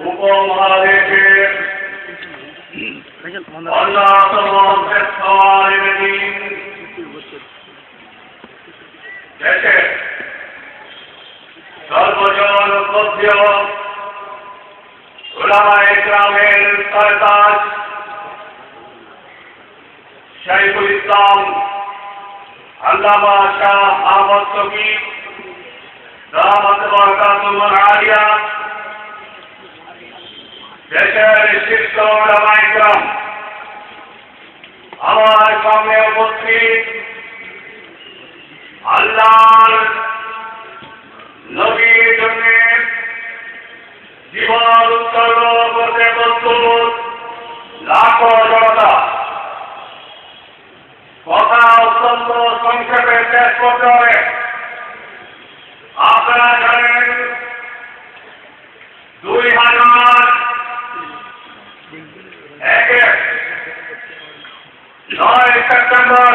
উপমহাদেশের অন্যতম শ্রেষ্ঠ আলিম দেশের সর্বজন শ্রদ্ধ উলামায়ে কেরামের সরতাজ শাইখুল ইসলাম আল্লামা শাহ আহমদ শফিক দামাত বরকাতুহুল আলিয়া, দেশের শীর্ষ উলামায়ে কেরাম, আমার সামনে উপস্থিত আল্লাহর নবীর জন্য জীবন উৎসর্গ করতে প্রস্তুত লাখো জনতা। কথা অত্যন্ত সংক্ষেপে শেষ করতে হবে। আপনারা জানেন 2001 সেপ্টেম্বর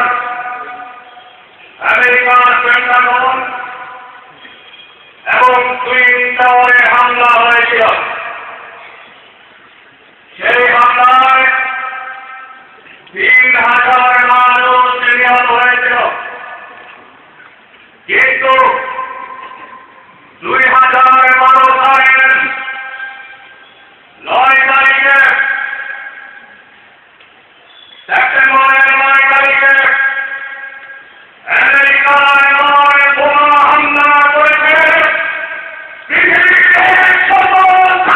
আমেরিকার পেন্টাগন এবং টুইন টাওয়ারে হামলা হয়েছিল। সেই হামলায় 3000 মানুষ নিহত হয়েছিল, কিন্তু 2000 মানুষের 9 তারিখে সেপ্টেম্বরের 9 তারিখে আমেরিকায় বোমা হামলা করেছে পৃথিবীর সমস্ত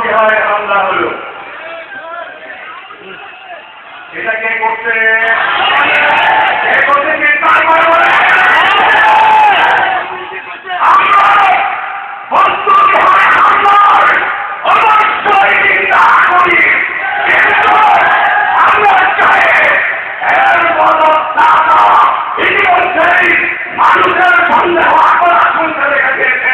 বিহারে হামলা হলো। এটা কে করছে? কে করছে? মানুষের সন্দেহ আকর্ষণ করে রেখেছে।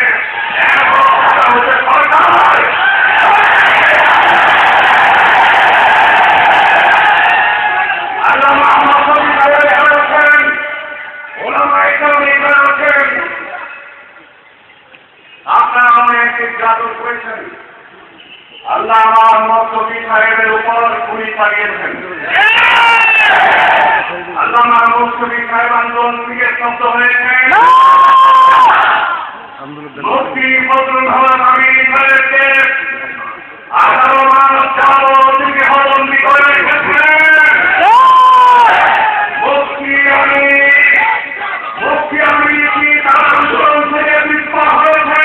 আপনারা অনেক নির্যাতন করেছেন। আল্লাহ মোহাম্মদ শফি সাহেবের উপর গুলি চালিয়েছেন। আল্লাহ মোহাম্মদ শফি সাহেব আন্দোলন থেকে স্তব্ধ হয়েছেন। মুফতি ফজলুল হক আমিন সাহেবকে 18 মাস যাবৎ থেকে হলবন্দি করে রেখেছিলেন। মুফতি আমিন কি তার আন্দোলন থেকে বিস্ফোর হয়েছে।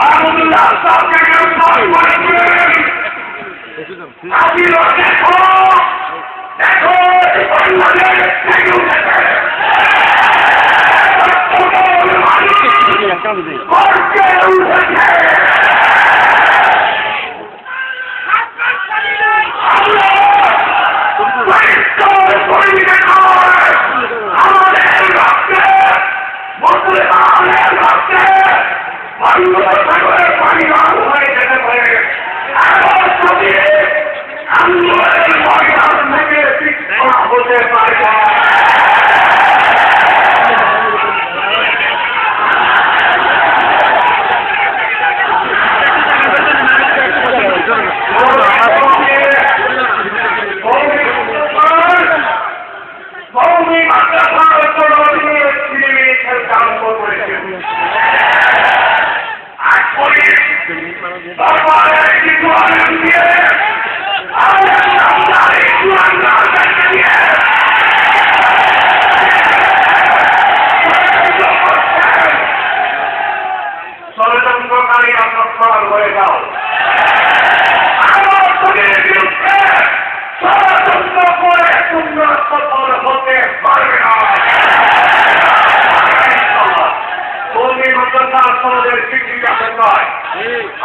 আলহামদুলিল্লাহ সাহেবকে গ্রেফতার করেছিলেন। আজও দেখো দেখো বাংলাদেশ থেকে উঠেছে।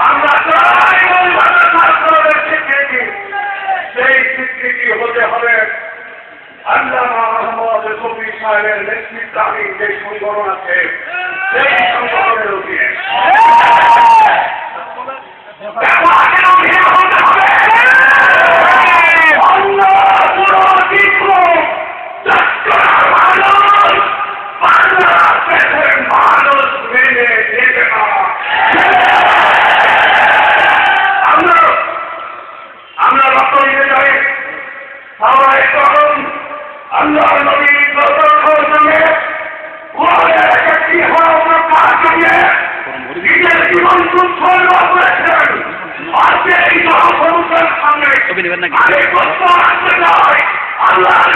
আমরা চাই সেই স্বীকৃতি হতে হবে আল্লামা মোহাম্মদ শফি সাহেবের নেতৃত্বাধীন যে সংগঠন আছে সেই সংগঠনের অধীনে আল্লাহ